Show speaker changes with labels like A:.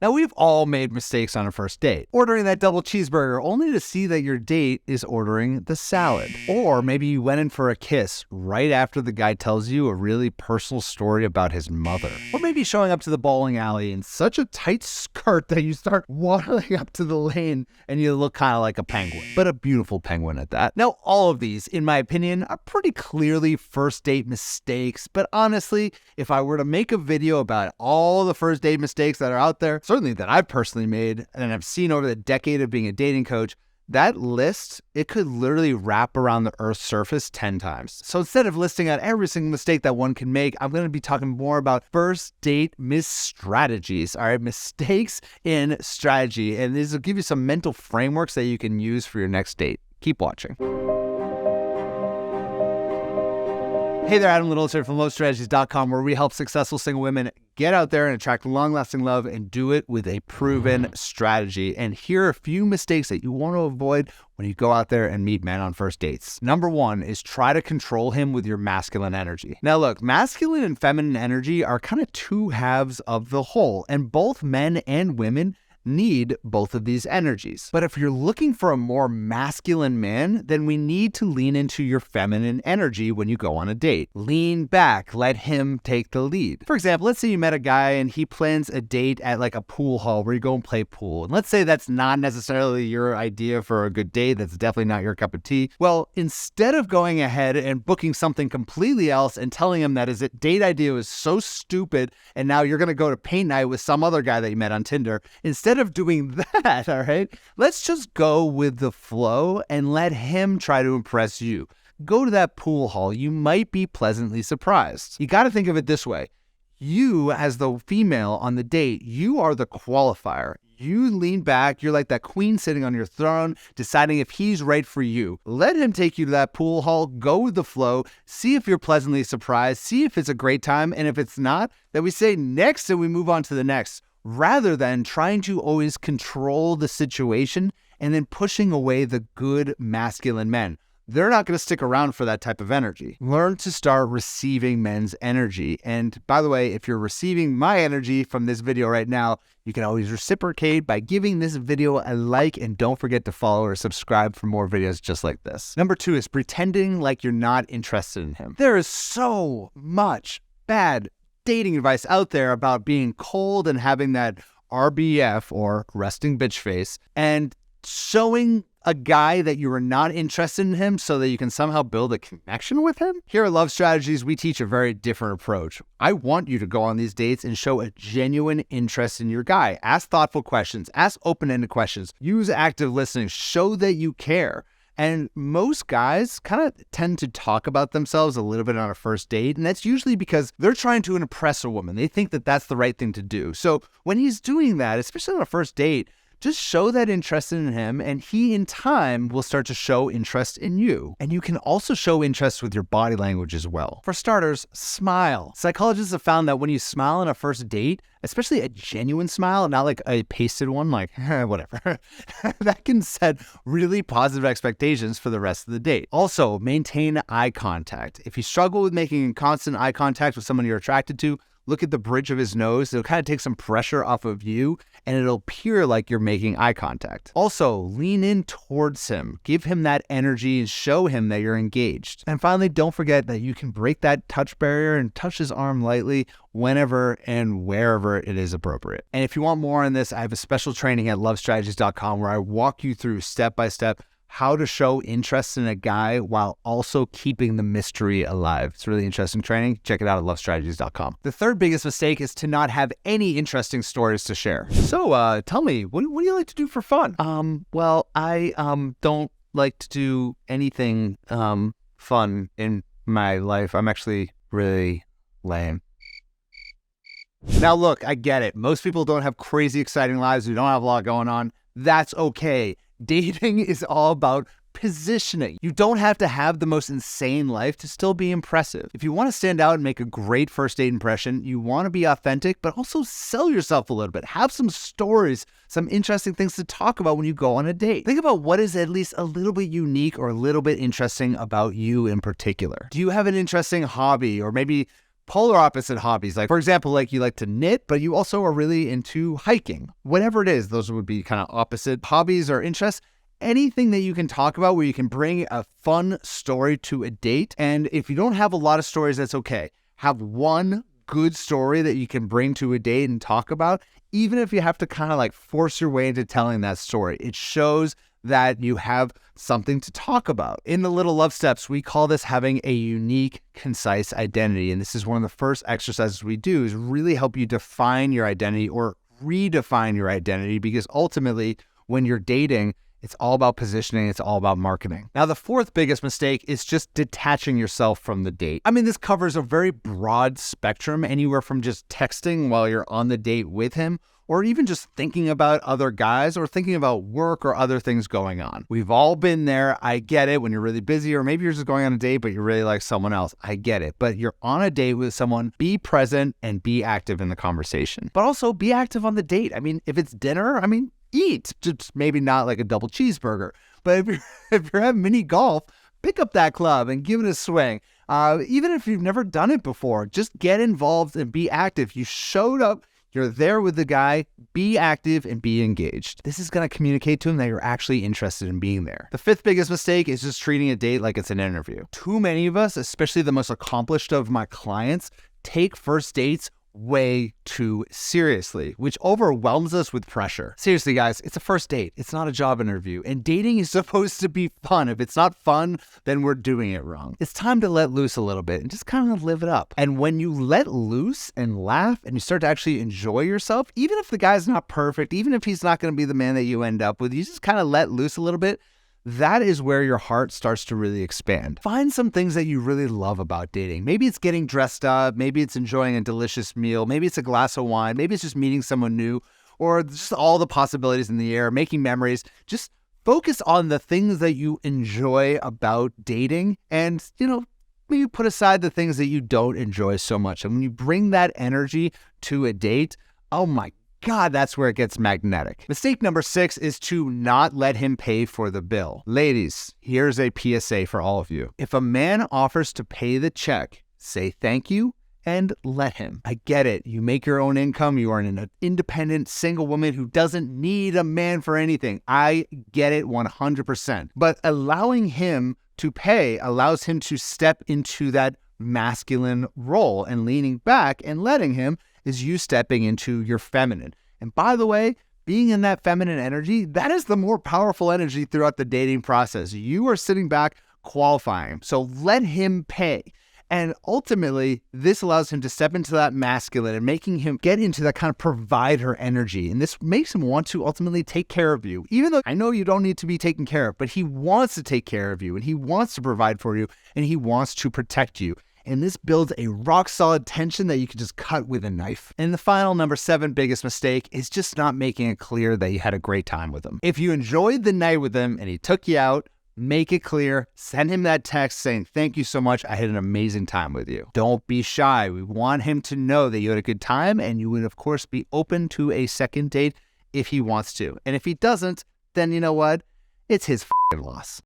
A: Now, we've all made mistakes on a first date. Ordering that double cheeseburger only to see that your date is ordering the salad. Or maybe you went in for a kiss right after the guy tells you a really personal story about his mother. Or maybe showing up to the bowling alley in such a tight skirt that you start waddling up to the lane and you look kind of like a penguin. But a beautiful penguin at that. Now, all of these, in my opinion, are pretty clearly first date mistakes. But honestly, if I were to make a video about all the first date mistakes that are out there, certainly that I've personally made and I've seen over the decade of being a dating coach, that list, it could literally wrap around the Earth's surface 10 times. So instead of listing out every single mistake that one can make, I'm going to be talking more about first date strategies. All right, mistakes in strategy. And these will give you some mental frameworks that you can use for your next date. Keep watching. Hey there, Adam Little here from LoveStrategies.com, where we help successful single women get out there and attract long-lasting love and do it with a proven strategy. And here are a few mistakes that you want to avoid when you go out there and meet men on first dates. Number one is try to control him with your masculine energy. Now look, masculine and feminine energy are kind of two halves of the whole, and both men and women need both of these energies. But if you're looking for a more masculine man, then we need to lean into your feminine energy when you go on a date. Lean back, let him take the lead. For example, let's say you met a guy and he plans a date at like a pool hall where you go and play pool. And let's say that's not necessarily your idea for a good date. That's definitely not your cup of tea. Well, instead of going ahead and booking something completely else and telling him that his date idea was so stupid and now you're going to go to paint night with some other guy that you met on Tinder, instead of doing that, all right, let's just go with the flow and let him try to impress you. Go to that pool hall. You might be pleasantly surprised. You got to think of it this way. You, as the female on the date, you are the qualifier. You lean back. You're like that queen sitting on your throne, deciding if he's right for you. Let him take you to that pool hall. Go with the flow. See if you're pleasantly surprised. See if it's a great time. And if it's not, then we say next and we move on to the next, rather than trying to always control the situation and then pushing away the good masculine men. They're not going to stick around for that type of energy. Learn to start receiving men's energy. And by the way, if you're receiving my energy from this video right now, you can always reciprocate by giving this video a like, and don't forget to follow or subscribe for more videos just like this. Number two is pretending like you're not interested in him. There is so much bad dating advice out there about being cold and having that RBF, or resting bitch face, and showing a guy that you are not interested in him so that you can somehow build a connection with him. Here at Love Strategies, we teach a very different approach. I want you to go on these dates and show a genuine interest in your guy. Ask thoughtful questions, ask open-ended questions, use active listening, show that you care. And most guys kind of tend to talk about themselves a little bit on a first date. And that's usually because they're trying to impress a woman. They think that that's the right thing to do. So when he's doing that, especially on a first date, just show that interest in him, and he in time will start to show interest in you. And you can also show interest with your body language as well. For starters, smile. Psychologists have found that when you smile on a first date, especially a genuine smile, not like a pasted one, like whatever, that can set really positive expectations for the rest of the date. Also, maintain eye contact. If you struggle with making constant eye contact with someone you're attracted to, look at the bridge of his nose. It'll kind of take some pressure off of you, and it'll appear like you're making eye contact. Also, lean in towards him. Give him that energy and show him that you're engaged. And finally, don't forget that you can break that touch barrier and touch his arm lightly whenever and wherever it is appropriate. And if you want more on this, I have a special training at LoveStrategies.com where I walk you through step by step how to show interest in a guy while also keeping the mystery alive. It's really interesting training. Check it out at LoveStrategies.com. The third biggest mistake is to not have any interesting stories to share. So tell me, what do you like to do for fun? Well, I don't like to do anything fun in my life. I'm actually really lame. Now look, I get it. Most people don't have crazy exciting lives. We don't have a lot going on. That's okay. Dating is all about positioning. You don't have to have the most insane life to still be impressive. If you want to stand out and make a great first date impression, you want to be authentic, but also sell yourself a little bit. Have some stories, some interesting things to talk about when you go on a date. Think about what is at least a little bit unique or a little bit interesting about you in particular. Do you have an interesting hobby, or maybe polar opposite hobbies. Like, for example, like you like to knit, but you also are really into hiking. Whatever it is, those would be kind of opposite hobbies or interests. Anything that you can talk about where you can bring a fun story to a date. And if you don't have a lot of stories, that's okay. Have one good story that you can bring to a date and talk about, even if you have to kind of like force your way into telling that story. It shows that you have something to talk about. In the Little Love Steps, we call this having a unique, concise identity. And this is one of the first exercises we do, is really help you define your identity or redefine your identity, because ultimately when you're dating, it's all about positioning. It's all about marketing. Now, the fourth biggest mistake is just detaching yourself from the date. I mean, this covers a very broad spectrum, anywhere from just texting while you're on the date with him, or even just thinking about other guys or thinking about work or other things going on. We've all been there. I get it when you're really busy, or maybe you're just going on a date, but you really like someone else. I get it. But you're on a date with someone, be present and be active in the conversation, but also be active on the date. I mean, if it's dinner, eat, just maybe not like a double cheeseburger. But if you're having mini golf, pick up that club and give it a swing. Even if you've never done it before, just get involved and be active. You showed up, you're there with the guy, be active and be engaged. This is going to communicate to him that you're actually interested in being there. The fifth biggest mistake is just treating a date like it's an interview. Too many of us, especially the most accomplished of my clients, take first dates way too seriously, which overwhelms us with pressure. Seriously, guys, it's a first date. It's not a job interview. And dating is supposed to be fun. If it's not fun, then we're doing it wrong. It's time to let loose a little bit and just kind of live it up. And when you let loose and laugh and you start to actually enjoy yourself, even if the guy's not perfect, even if he's not going to be the man that you end up with, you just kind of let loose a little bit. That is where your heart starts to really expand. Find some things that you really love about dating. Maybe it's getting dressed up. Maybe it's enjoying a delicious meal. Maybe it's a glass of wine. Maybe it's just meeting someone new, or just all the possibilities in the air, making memories. Just focus on the things that you enjoy about dating and, maybe put aside the things that you don't enjoy so much. And when you bring that energy to a date, oh my God, that's where it gets magnetic. Mistake number 6 is to not let him pay for the bill. Ladies, here's a PSA for all of you. If a man offers to pay the check, say thank you and let him. I get it. You make your own income. You are an independent single woman who doesn't need a man for anything. I get it 100%. But allowing him to pay allows him to step into that masculine role, and leaning back and letting him is you stepping into your feminine. And by the way, being in that feminine energy, that is the more powerful energy throughout the dating process. You are sitting back qualifying. So let him pay. And ultimately, this allows him to step into that masculine and making him get into that kind of provider energy. And this makes him want to ultimately take care of you. Even though I know you don't need to be taken care of, but he wants to take care of you and he wants to provide for you and he wants to protect you. And this builds a rock solid tension that you can just cut with a knife. And the final, number 7 biggest mistake is just not making it clear that you had a great time with him. If you enjoyed the night with him and he took you out, make it clear. Send him that text saying, thank you so much. I had an amazing time with you. Don't be shy. We want him to know that you had a good time, and you would, of course, be open to a second date if he wants to. And if he doesn't, then you know what? It's his loss.